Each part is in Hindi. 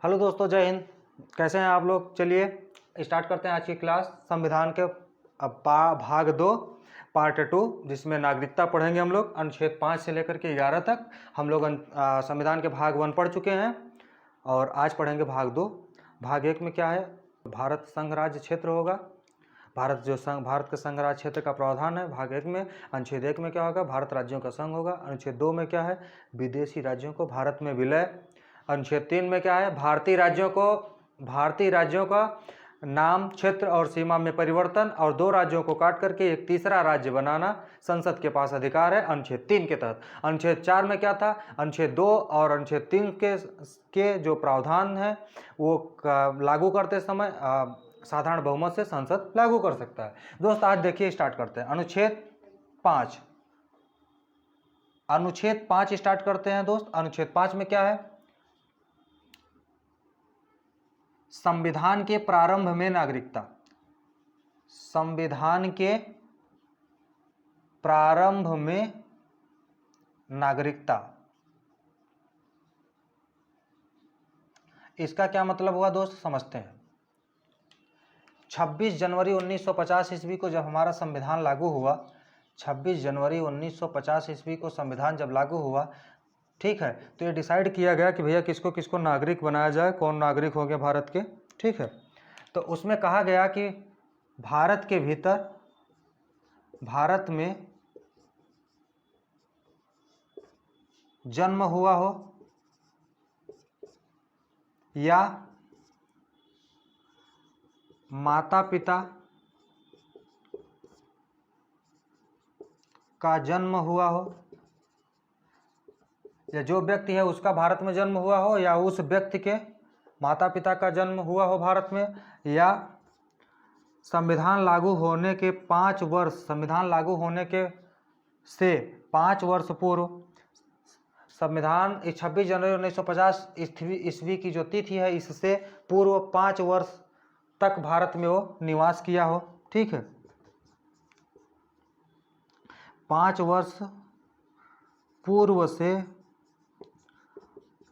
हेलो दोस्तों, जय हिंद। कैसे हैं आप लोग? चलिए स्टार्ट करते हैं आज की क्लास। संविधान के भाग 2 पार्ट 2, जिसमें नागरिकता पढ़ेंगे हम लोग। अनुच्छेद 5 से लेकर के 11 तक हम लोग संविधान के भाग 1 पढ़ चुके हैं और आज पढ़ेंगे भाग 2। भाग 1 में क्या है? भारत संघ राज्य क्षेत्र होगा। भारत के संघ राज्य क्षेत्र का प्रावधान है भाग 1 में। अनुच्छेद 1 में क्या होगा? भारत राज्यों का संघ होगा। अनुच्छेद 2 में क्या है? विदेशी राज्यों को भारत में विलय। अनुच्छेद 3 में क्या है? भारतीय राज्यों का नाम, क्षेत्र और सीमा में परिवर्तन और 2 राज्यों को काट करके एक तीसरा राज्य बनाना संसद के पास अधिकार है अनुच्छेद 3 के तहत। अनुच्छेद 4 में क्या था? अनुच्छेद 2 और अनुच्छेद 3 के जो प्रावधान है वो लागू करते समय साधारण बहुमत से संसद लागू कर सकता है। दोस्त आज देखिए स्टार्ट करते हैं अनुच्छेद 5 स्टार्ट करते हैं दोस्त। अनुच्छेद 5 में क्या है? संविधान के प्रारंभ में नागरिकता। संविधान के प्रारंभ में नागरिकता, इसका क्या मतलब हुआ दोस्त? समझते हैं। 26 जनवरी 1950 ईस्वी को जब हमारा संविधान लागू हुआ, 26 जनवरी 1950 ईस्वी को संविधान जब लागू हुआ, ठीक है, तो ये डिसाइड किया गया कि भैया किसको किसको नागरिक बनाया जाए, कौन नागरिक हो गया भारत के। ठीक है, तो उसमें कहा गया कि भारत के भीतर, भारत में जन्म हुआ हो या माता पिता का जन्म हुआ हो, या जो व्यक्ति है उसका भारत में जन्म हुआ हो, या उस व्यक्ति के माता पिता का जन्म हुआ हो भारत में, या संविधान लागू होने के 5 वर्ष, संविधान लागू होने के से 5 वर्ष पूर्व, संविधान 26 जनवरी 1950 ईस्वी की जो तिथि है इससे पूर्व 5 वर्ष तक भारत में वो निवास किया हो। ठीक है, 5 वर्ष पूर्व से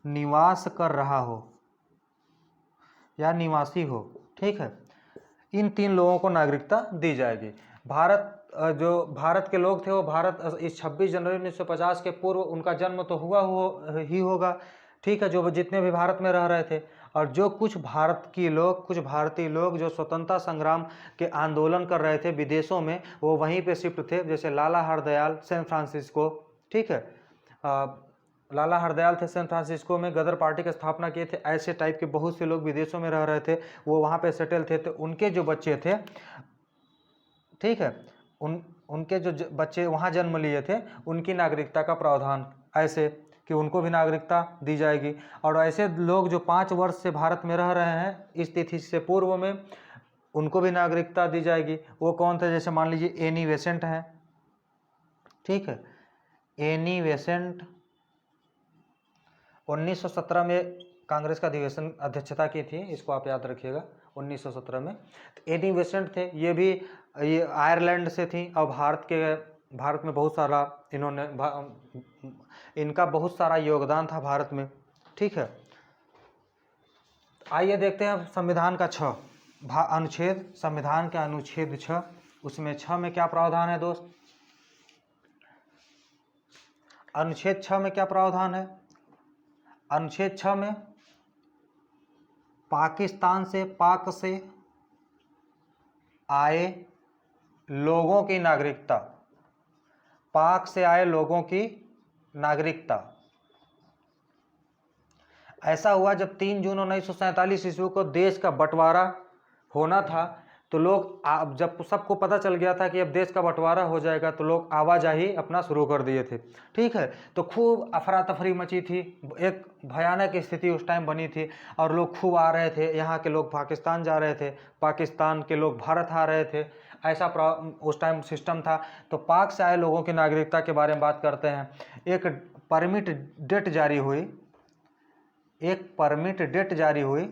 निवास कर रहा हो या निवासी हो। ठीक है, इन 3 लोगों को नागरिकता दी जाएगी। जो भारत के लोग थे वो इस 26 जनवरी 1950 के पूर्व उनका जन्म तो हुआ ही होगा। ठीक है, जो जितने भी भारत में रह रहे थे, और जो कुछ भारतीय लोग जो स्वतंत्रता संग्राम के आंदोलन कर रहे थे विदेशों में, वो वहीं पे शिफ्ट थे। जैसे लाला हरदयाल सैन फ्रांसिस्को, ठीक है, लाला हरदयाल थे सैन फ्रांसिस्को में, गदर पार्टी की स्थापना किए थे। ऐसे टाइप के बहुत से लोग विदेशों में रह रहे थे, वो वहाँ पे सेटल थे। तो उनके जो बच्चे थे, ठीक है, उनके जो बच्चे वहाँ जन्म लिए थे, उनकी नागरिकता का प्रावधान ऐसे कि उनको भी नागरिकता दी जाएगी। और ऐसे लोग जो 5 वर्ष से भारत में रह रहे हैं इस तिथि से पूर्व में, उनको भी नागरिकता दी जाएगी। वो कौन थे? जैसे मान लीजिए एनी बेसेंट हैं। ठीक है, एनी बेसेंट 1917 में कांग्रेस का अधिवेशन अध्यक्षता की थी, इसको आप याद रखिएगा, 1917 में। तो एनी बेसेंट थे, ये आयरलैंड से थी और भारत में बहुत सारा इनका बहुत सारा योगदान था भारत में। ठीक है, आइए देखते हैं संविधान का अनुच्छेद, संविधान का अनुच्छेद 6, उसमें 6 में क्या प्रावधान है दोस्त? अनुच्छेद 6 में क्या प्रावधान है? अनुच्छेद 6 में पाक से आए लोगों की नागरिकता, पाक से आए लोगों की नागरिकता। ऐसा हुआ जब 3 जून 1947 ईस्वी को देश का बंटवारा होना था, तो लोग जब सबको पता चल गया था कि अब देश का बंटवारा हो जाएगा, तो लोग आवाजाही अपना शुरू कर दिए थे। ठीक है, तो खूब अफरा तफरी मची थी, एक भयानक स्थिति उस टाइम बनी थी, और लोग खूब आ रहे थे। यहाँ के लोग पाकिस्तान जा रहे थे, पाकिस्तान के लोग भारत आ रहे थे, ऐसा उस टाइम सिस्टम था। तो पाक से आए लोगों की नागरिकता के बारे में बात करते हैं। एक परमिट डेट जारी हुई।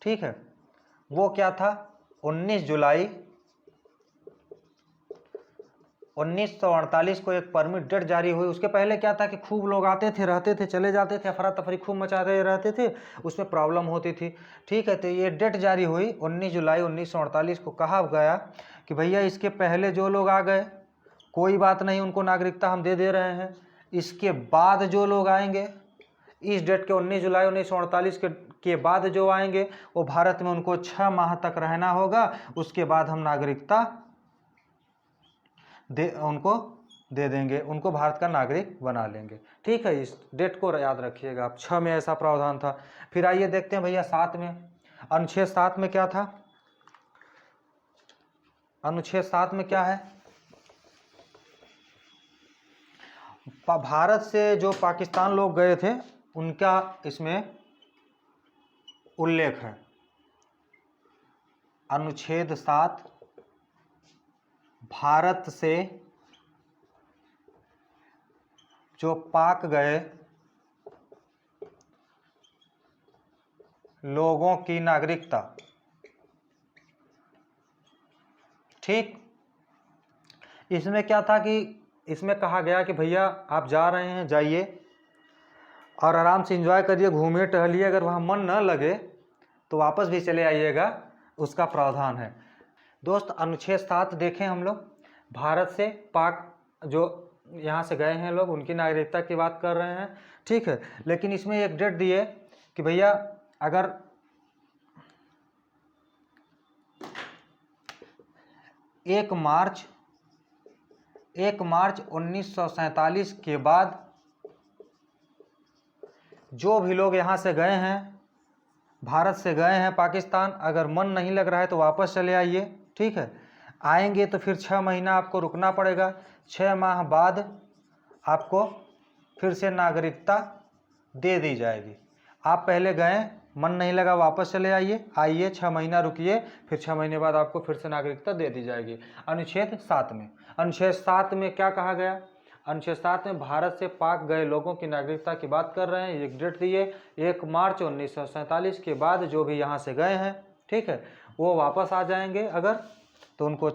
ठीक है, वो क्या था? 19 जुलाई 1948 को एक परमिट डेट जारी हुई। उसके पहले क्या था कि खूब लोग आते थे, रहते थे, चले जाते थे, अफरा तफरी खूब मचाते रहते थे, उसमें प्रॉब्लम होती थी। ठीक है, तो ये डेट जारी हुई 19 जुलाई 1948 को। कहा गया कि भैया इसके पहले जो लोग आ गए कोई बात नहीं, उनको नागरिकता हम दे रहे हैं। इसके बाद जो लोग आएंगे, इस डेट के 19 जुलाई 1948 के बाद जो आएंगे वो भारत में उनको 6 माह तक रहना होगा। उसके बाद हम नागरिकता उनको दे देंगे, उनको भारत का नागरिक बना लेंगे। ठीक है, इस डेट को याद रखिएगा आप। 6 में ऐसा प्रावधान था। फिर आइए देखते हैं भैया 7 में, अनुच्छेद 7 में क्या था। अनुच्छेद 7 में क्या है, भारत से जो पाकिस्तान लोग गए थे उनका इसमें उल्लेख है। अनुच्छेद 7, भारत से जो पाक गए लोगों की नागरिकता। ठीक, इसमें क्या था कि इसमें कहा गया कि भैया आप जा रहे हैं, जाइए और आराम से एंजॉय करिए, घूमिए टहलिए, अगर वहाँ मन न लगे तो वापस भी चले आइएगा, उसका प्रावधान है। दोस्त अनुच्छेद 7 देखें हम लोग, भारत से पाक जो यहाँ से गए हैं लोग उनकी नागरिकता की बात कर रहे हैं। ठीक है, लेकिन इसमें एक डेट दिए कि भैया अगर 1 मार्च 1947 के बाद जो भी लोग यहाँ से गए हैं, भारत से गए हैं पाकिस्तान, अगर मन नहीं लग रहा है तो वापस चले आइए। ठीक है, आएंगे तो फिर 6 महीना आपको रुकना पड़ेगा। 6 माह बाद आपको फिर से नागरिकता दे दी जाएगी। आप पहले गए, मन नहीं लगा, वापस चले आइए, 6 महीना रुकिए, फिर 6 महीने बाद आपको फिर से नागरिकता दे दी जाएगी। अनुच्छेद 7 में, अनुच्छेद 7 में क्या कहा गया, अनुच्छेद 7 में भारत से पाक गए लोगों की नागरिकता की बात कर रहे हैं। एक डेट दिए 1 मार्च 1947 के बाद जो भी यहाँ से गए हैं, ठीक है, वो वापस आ जाएंगे। अगर तो उनको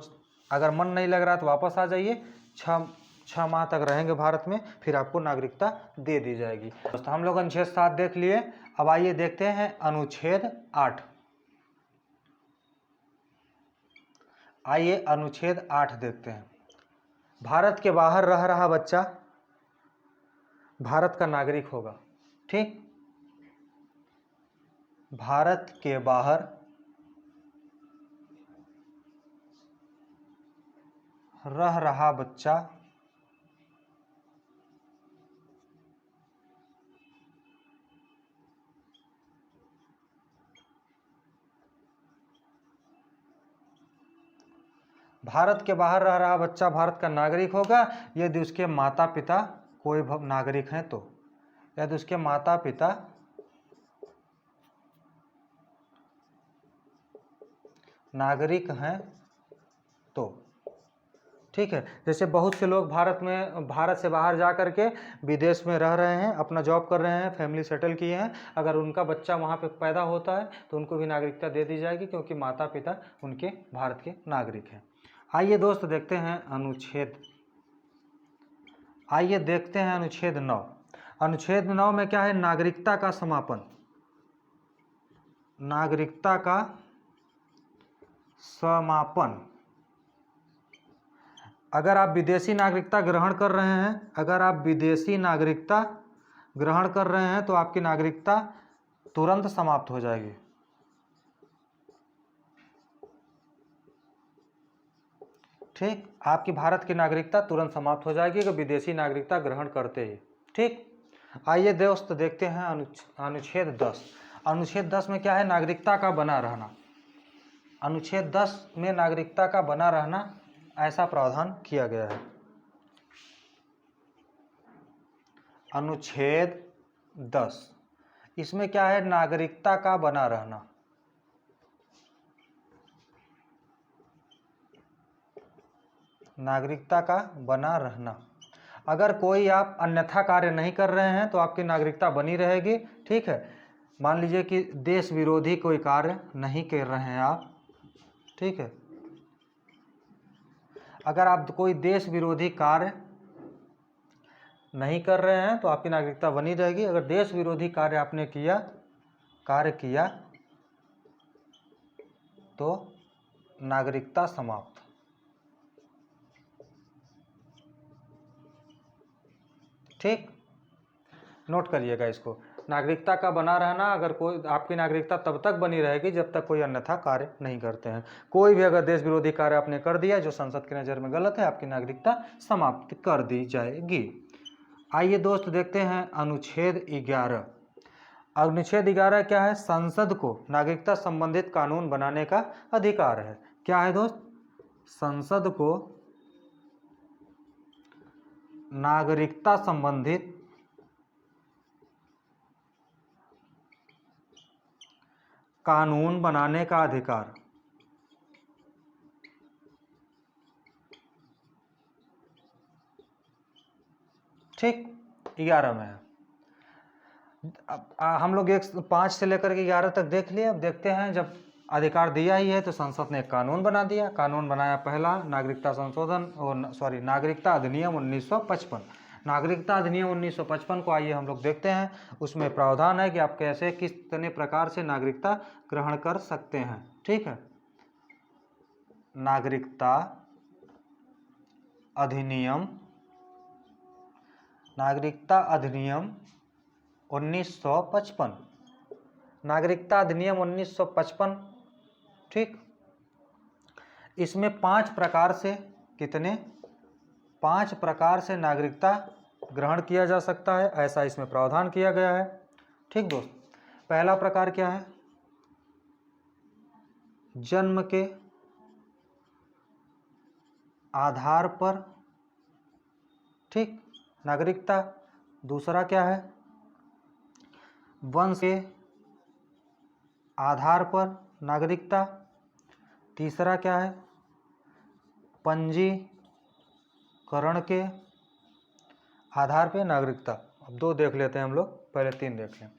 अगर मन नहीं लग रहा तो वापस आ जाइए, 6 माह तक रहेंगे भारत में, फिर आपको नागरिकता दे दी जाएगी। दोस्तों हम लोग अनुच्छेद 7 देख लिए। अब आइए देखते हैं अनुच्छेद 8। आइए अनुच्छेद 8 देखते हैं। भारत के बाहर रह रहा बच्चा भारत का नागरिक होगा। ठीक, भारत के बाहर रह रहा बच्चा भारत के बाहर रह रहा बच्चा भारत का नागरिक होगा यदि उसके माता पिता कोई नागरिक हैं तो। यदि उसके माता पिता नागरिक हैं तो। ठीक है, जैसे बहुत से लोग भारत से बाहर जा कर के विदेश में रह रहे हैं, अपना जॉब कर रहे हैं, फैमिली सेटल किए हैं, अगर उनका बच्चा वहाँ पे पैदा होता है तो उनको भी नागरिकता दे दी जाएगी, क्योंकि माता पिता उनके भारत के नागरिक हैं। आइए दोस्त देखते हैं अनुच्छेद 9। अनुच्छेद 9 में क्या है, नागरिकता का समापन। नागरिकता का समापन। अगर आप विदेशी नागरिकता ग्रहण कर रहे हैं, तो आपकी नागरिकता तुरंत समाप्त हो जाएगी। ठीक, आपकी भारत की नागरिकता तुरंत समाप्त हो जाएगी अगर विदेशी नागरिकता ग्रहण करते ही। ठीक, आइए दोस्त देखते हैं अनुच्छेद 10। अनुच्छेद 10 में क्या है, नागरिकता का बना रहना। अनुच्छेद 10 में नागरिकता का बना रहना ऐसा प्रावधान किया गया है। अनुच्छेद 10 इसमें क्या है, नागरिकता का बना रहना। नागरिकता का बना रहना, अगर कोई आप अन्यथा कार्य नहीं कर रहे हैं तो आपकी नागरिकता बनी रहेगी। ठीक है, मान लीजिए कि देश विरोधी कोई कार्य नहीं कर रहे हैं आप, ठीक है, अगर आप कोई देश विरोधी कार्य नहीं कर रहे हैं तो आपकी नागरिकता बनी रहेगी। अगर देश विरोधी कार्य आपने किया तो नागरिकता समाप्त। ठीक, नोट करिएगा इसको। नागरिकता का बना रहना, अगर कोई आपकी नागरिकता तब तक बनी रहेगी जब तक कोई अन्यथा कार्य नहीं करते हैं। कोई भी अगर देश विरोधी कार्य आपने कर दिया जो संसद की नज़र में गलत है, आपकी नागरिकता समाप्त कर दी जाएगी। आइए दोस्त देखते हैं अनुच्छेद 11। अनुच्छेद 11 क्या है? संसद को नागरिकता संबंधित कानून बनाने का अधिकार है। क्या है दोस्त? संसद को नागरिकता संबंधित कानून बनाने का अधिकार। ठीक, 11 में है। अब हम लोग 5 से लेकर के 11 तक देख लिए। अब देखते हैं, जब अधिकार दिया ही है तो संसद ने एक कानून बना दिया। कानून बनाया पहला नागरिकता संशोधन और नागरिकता अधिनियम 1955। नागरिकता अधिनियम 1955 को आइए हम लोग देखते हैं। उसमें प्रावधान है कि आप कैसे कितने प्रकार से नागरिकता ग्रहण कर सकते हैं। ठीक है, नागरिकता अधिनियम 1955। नागरिकता अधिनियम 1955। ठीक, इसमें 5 प्रकार से कितने 5 प्रकार से नागरिकता ग्रहण किया जा सकता है, ऐसा इसमें प्रावधान किया गया है। ठीक दोस्त, पहला प्रकार क्या है? जन्म के आधार पर, ठीक, नागरिकता। दूसरा क्या है? वंश के आधार पर नागरिकता। तीसरा क्या है? पंजीकरण के आधार पर नागरिकता। अब 2 देख लेते हैं हम लोग, पहले 3 देख लें।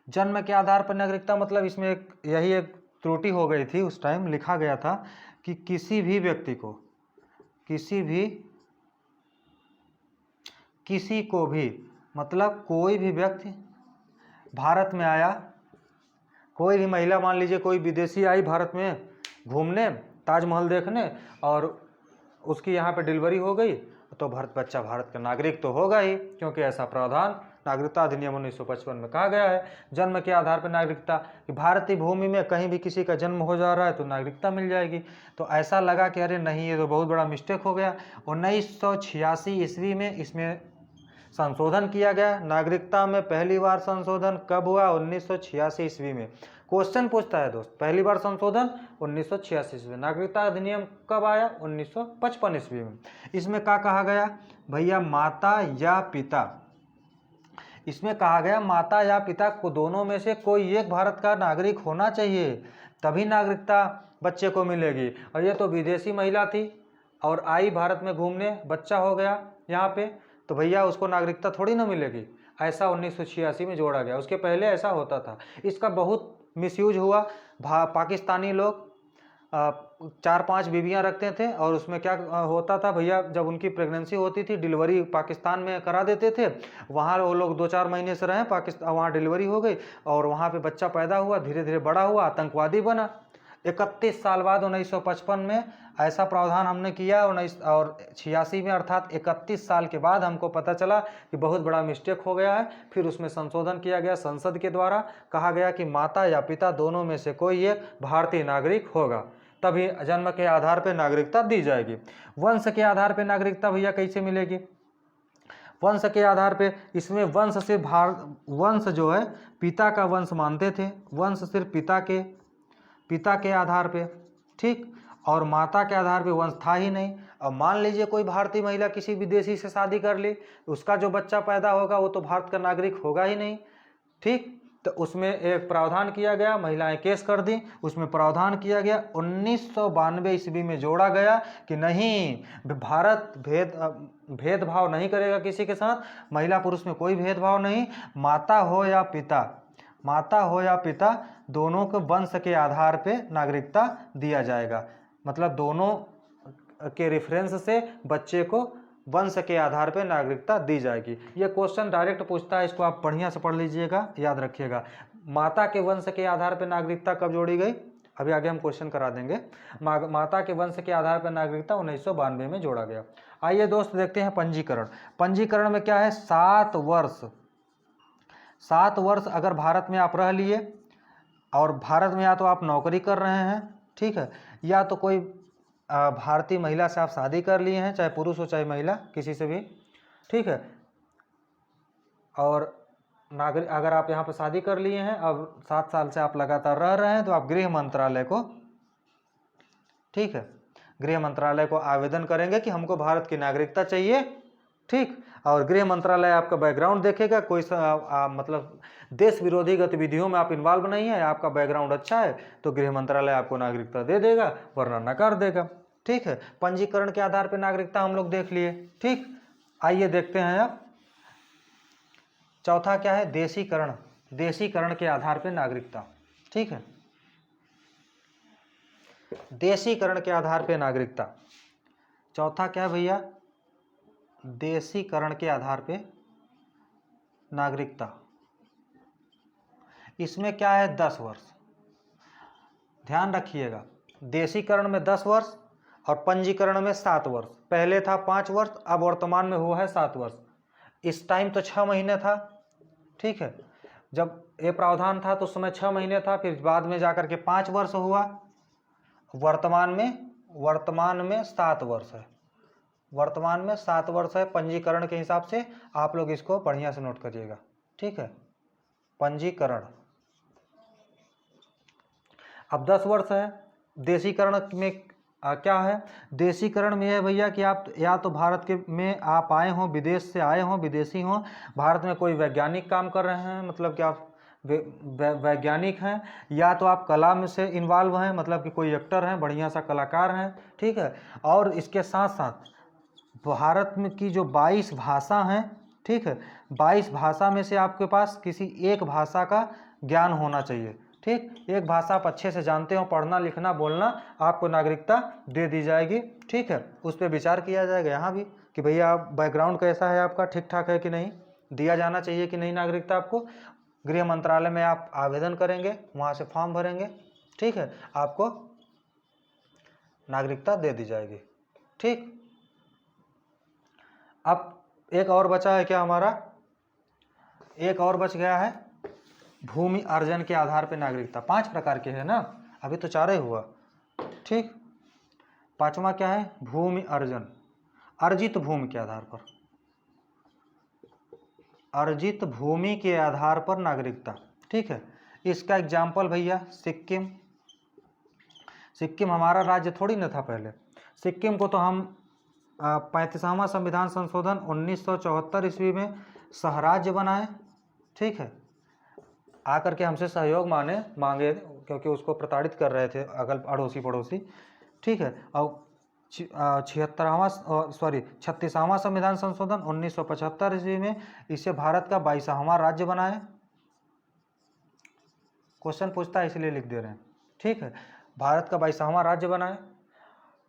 जन्म के आधार पर नागरिकता मतलब इसमें यही एक त्रुटि हो गई थी। उस टाइम लिखा गया था कि किसी भी व्यक्ति को किसी को भी मतलब कोई भी व्यक्ति भारत में आया, कोई भी महिला, मान लीजिए कोई विदेशी आई भारत में घूमने, ताजमहल देखने, और उसकी यहाँ पे डिलीवरी हो गई, तो बच्चा भारत का नागरिक तो होगा ही, क्योंकि ऐसा प्रावधान नागरिकता अधिनियम 1955 में कहा गया है। जन्म के आधार पर नागरिकता, कि भारतीय भूमि में कहीं भी किसी का जन्म हो जा रहा है तो नागरिकता मिल जाएगी। तो ऐसा लगा कि अरे नहीं, ये तो बहुत बड़ा मिस्टेक हो गया। 1986 ईस्वी में इसमें संशोधन किया गया। नागरिकता में पहली बार संशोधन कब हुआ? 1986 ईस्वी में। क्वेश्चन पूछता है दोस्त, पहली बार संशोधन 1986 ईस्वी में। नागरिकता अधिनियम कब आया? 1955 ईस्वी में। इसमें क्या कहा गया भैया? माता या पिता। इसमें कहा गया माता या पिता को दोनों में से कोई एक भारत का नागरिक होना चाहिए, तभी नागरिकता बच्चे को मिलेगी। और ये तो विदेशी महिला थी और आई भारत में घूमने, बच्चा हो गया यहाँ पे, तो भैया उसको नागरिकता थोड़ी ना मिलेगी। ऐसा 1986 में जोड़ा गया। उसके पहले ऐसा होता था। इसका बहुत मिसयूज हुआ। पाकिस्तानी लोग 4-5 बीवियां रखते थे, और उसमें क्या होता था भैया, जब उनकी प्रेगनेंसी होती थी, डिलीवरी पाकिस्तान में करा देते थे। वहाँ वो लोग 2-4 महीने से रहे पाकिस्तान, वहाँ डिलीवरी हो गई और वहाँ पे बच्चा पैदा हुआ, धीरे धीरे बड़ा हुआ, आतंकवादी बना। 31 साल बाद 1955 में ऐसा प्रावधान हमने किया, और 86 में, अर्थात 31 साल के बाद हमको पता चला कि बहुत बड़ा मिस्टेक हो गया है। फिर उसमें संशोधन किया गया संसद के द्वारा। कहा गया कि माता या पिता दोनों में से कोई एक भारतीय नागरिक होगा, तभी जन्म के आधार पर नागरिकता दी जाएगी। वंश के आधार पर नागरिकता भैया कैसे मिलेगी? वंश के आधार पे, इसमें वंश सिर्फ वंश जो है पिता का वंश मानते थे। वंश सिर्फ पिता के आधार पे, ठीक, और माता के आधार पे वंश था ही नहीं। अब मान लीजिए कोई भारतीय महिला किसी विदेशी से शादी कर ली, उसका जो बच्चा पैदा होगा वो तो भारत का नागरिक होगा ही नहीं। ठीक, तो उसमें एक प्रावधान किया गया, महिलाएं केस कर दी, उसमें प्रावधान किया गया 1992 ईस्वी में जोड़ा गया कि नहीं, भारत भेदभाव नहीं करेगा किसी के साथ, महिला पुरुष में कोई भेदभाव नहीं। माता हो या पिता दोनों को वंश के आधार पे नागरिकता दिया जाएगा। मतलब दोनों के रेफरेंस से बच्चे को वंश के आधार पर नागरिकता दी जाएगी। ये क्वेश्चन डायरेक्ट पूछता है, इसको आप बढ़िया से पढ़ लीजिएगा, याद रखिएगा। माता के वंश के आधार पर नागरिकता कब जोड़ी गई, अभी आगे हम क्वेश्चन करा देंगे। माता के वंश के आधार पर नागरिकता 1992 में जोड़ा गया। आइए दोस्त देखते हैं पंजीकरण। पंजीकरण में क्या है, 7 वर्ष अगर भारत में आप रह लिए और भारत में या तो आप नौकरी कर रहे हैं, ठीक है, या तो कोई भारतीय महिला से आप शादी कर लिए हैं, चाहे पुरुष हो चाहे महिला, किसी से भी, ठीक है, और नागरिक अगर आप यहाँ पर शादी कर लिए हैं, अब 7 साल से आप लगातार रह रहे हैं, तो आप गृह मंत्रालय को, ठीक है, गृह मंत्रालय को आवेदन करेंगे कि हमको भारत की नागरिकता चाहिए, ठीक। और गृह मंत्रालय आपका बैकग्राउंड देखेगा, कोई मतलब देश विरोधी गतिविधियों में आप इन्वॉल्व नहीं है, आपका बैकग्राउंड अच्छा है, तो गृह मंत्रालय आपको नागरिकता दे देगा, वरना नकार देगा, ठीक है। पंजीकरण के आधार पर नागरिकता हम लोग देख लिए, ठीक। आइए देखते हैं अब चौथा क्या है, देशीकरण। देशीकरण के आधार पर नागरिकता, ठीक है, देशीकरण के आधार पर नागरिकता। चौथा क्या है भैया, देशीकरण के आधार पे नागरिकता। इसमें क्या है, 10 वर्ष, ध्यान रखिएगा। देशीकरण में 10 वर्ष और पंजीकरण में 7 वर्ष। पहले था 5 वर्ष, अब वर्तमान में हुआ है 7 वर्ष। इस टाइम तो 6 महीने था, ठीक है, जब ये प्रावधान था तो उस समय 6 महीने था, फिर बाद में जाकर के 5 वर्ष हुआ, वर्तमान में 7 वर्ष है, वर्तमान में 7 वर्ष है पंजीकरण के हिसाब से। आप लोग इसको बढ़िया से नोट करिएगा, ठीक है। पंजीकरण अब 10 वर्ष है। देशीकरण में क्या है, देशीकरण में है भैया कि आप या तो भारत के में आप आए हों, विदेश से आए हों, विदेशी हों, भारत में कोई वैज्ञानिक काम कर रहे हैं, मतलब कि आप वैज्ञानिक हैं, या तो आप कला में से इन्वॉल्व हैं, मतलब कि कोई एक्टर हैं, बढ़िया सा कलाकार हैं, ठीक है। और इसके साथ साथ भारत में की जो 22 भाषा हैं, ठीक है, 22 भाषा में से आपके पास किसी एक भाषा का ज्ञान होना चाहिए, ठीक। एक भाषा आप अच्छे से जानते हो, पढ़ना लिखना बोलना, आपको नागरिकता दे दी जाएगी, ठीक है। उस पर विचार किया जाएगा यहाँ भी कि भैया आप बैकग्राउंड कैसा है, आपका ठीक ठाक है कि नहीं, दिया जाना चाहिए कि नहीं नागरिकता आपको। गृह मंत्रालय में आप आवेदन करेंगे, वहाँ से फॉर्म भरेंगे, ठीक है, आपको नागरिकता दे दी जाएगी, ठीक। अब एक और बचा है क्या हमारा, एक और बच गया है, भूमि अर्जन के आधार पर नागरिकता। 5 प्रकार के है ना, अभी तो 4 ही हुआ, ठीक। 5वां क्या है, भूमि अर्जन, अर्जित भूमि के आधार पर, अर्जित भूमि के आधार पर नागरिकता, ठीक है। इसका एग्जाम्पल भैया सिक्किम। सिक्किम हमारा राज्य थोड़ी न था पहले। सिक्किम को तो हम 35वां संविधान संशोधन 1974 ईस्वी में सहराज्य बनाए, ठीक है। आकर के हमसे सहयोग मांगे क्योंकि उसको प्रताड़ित कर रहे थे अगल अड़ोसी पड़ोसी, ठीक है। और 36वां संविधान संशोधन 1975 ईस्वी में इसे भारत का 22वां राज्य बनाए। क्वेश्चन पूछता है इसलिए लिख दे रहे हैं, ठीक है। भारत का 22वां राज्य बनाए,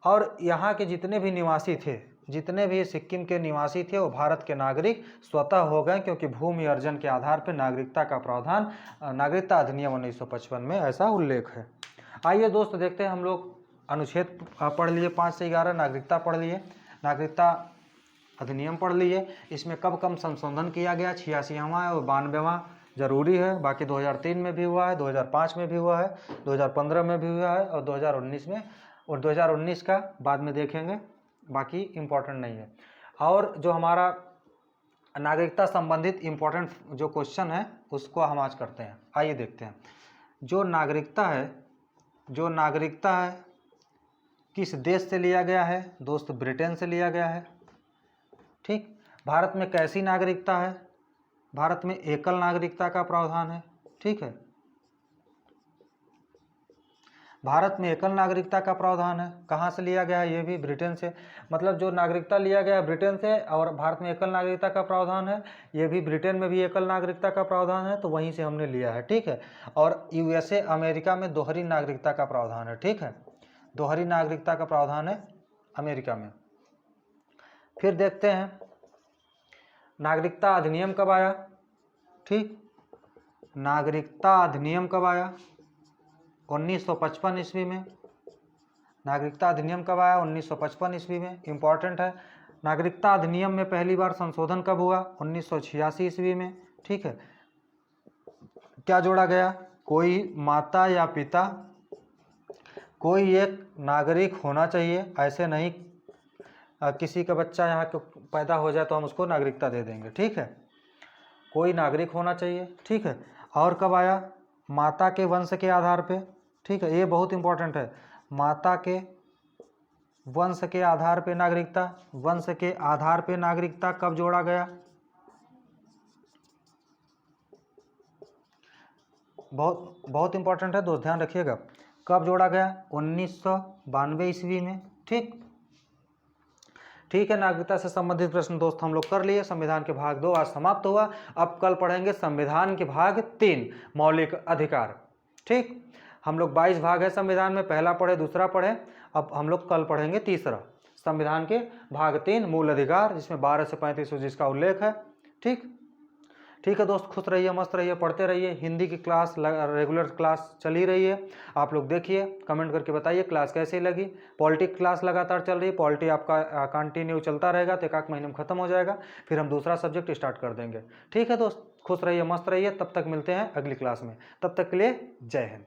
और यहाँ के जितने भी निवासी थे, जितने भी सिक्किम के निवासी थे, वो भारत के नागरिक स्वतः हो गए, क्योंकि भूमि अर्जन के आधार पर नागरिकता का प्रावधान नागरिकता अधिनियम 1955 में ऐसा उल्लेख है। आइए दोस्त देखते हैं, हम लोग अनुच्छेद पढ़ लिए 5 से 11, नागरिकता पढ़ लिए, नागरिकता अधिनियम पढ़ लिए। इसमें कब कब संशोधन किया गया, 86वां और 92वां जरूरी है, बाकी 2003 में भी हुआ है, 2005 में भी हुआ है, 2015 में भी हुआ है, और 2019 में, और 2019 का बाद में देखेंगे, बाकी इम्पोर्टेंट नहीं है। और जो हमारा नागरिकता संबंधित इम्पोर्टेंट जो क्वेश्चन है उसको हम आज करते हैं। आइए देखते हैं, जो नागरिकता है किस देश से लिया गया है दोस्त, ब्रिटेन से लिया गया है, ठीक। भारत में कैसी नागरिकता है, भारत में एकल नागरिकता का प्रावधान है, ठीक है। भारत में एकल नागरिकता का प्रावधान है, कहाँ से लिया गया है, ये भी ब्रिटेन से, मतलब जो नागरिकता लिया गया है ब्रिटेन से, और भारत में एकल नागरिकता का प्रावधान है, ये भी ब्रिटेन में भी एकल नागरिकता का प्रावधान है, तो वहीं से हमने लिया है, ठीक है। और USA अमेरिका में दोहरी नागरिकता का प्रावधान है, ठीक है, दोहरी नागरिकता का प्रावधान है अमेरिका में। फिर देखते हैं नागरिकता अधिनियम कब आया। ठीक, नागरिकता अधिनियम कब आया? 1955 ईस्वी में। नागरिकता अधिनियम कब आया? 1955 ईस्वी में। इम्पॉर्टेंट है। नागरिकता अधिनियम में पहली बार संशोधन कब हुआ? 1986 ईस्वी में। ठीक है, क्या जोड़ा गया? कोई माता या पिता, कोई एक नागरिक होना चाहिए, ऐसे नहीं किसी का बच्चा यहाँ पैदा हो जाए तो हम उसको नागरिकता दे देंगे। ठीक है, कोई नागरिक होना चाहिए। ठीक है, और कब आया? माता के वंश के आधार पे। ठीक है, ये बहुत इंपॉर्टेंट है। माता के वंश के आधार पे नागरिकता, वंश के आधार पे नागरिकता कब जोड़ा गया? बहुत इंपॉर्टेंट है दोस्त, ध्यान रखिएगा। कब जोड़ा गया? 1992 ईस्वी में। ठीक है, नागरिकता से संबंधित प्रश्न दोस्त हम लोग कर लिए। संविधान के भाग 2 आज समाप्त हुआ। अब कल पढ़ेंगे संविधान के भाग 3 मौलिक अधिकार। ठीक, हम लोग 22 भाग है संविधान में, पहला पढ़े दूसरा पढ़े, अब हम लोग कल पढ़ेंगे तीसरा, संविधान के भाग 3 मूल अधिकार, जिसमें 12 से 35 जिसका उल्लेख है। ठीक है दोस्त, खुश रहिए, मस्त रहिए, पढ़ते रहिए। हिंदी की क्लास रेगुलर क्लास चल ही रही है, आप लोग देखिए, कमेंट करके बताइए क्लास कैसी लगी। पॉलिटी क्लास लगातार चल रही है, पॉलिटी आपका कंटिन्यू चलता रहेगा, तो एक महीने में खत्म हो जाएगा, फिर हम दूसरा सब्जेक्ट स्टार्ट कर देंगे। ठीक है दोस्त, खुश रहिए, मस्त रहिए, तब तक मिलते हैं अगली क्लास में, तब तक के लिए जय हिंद।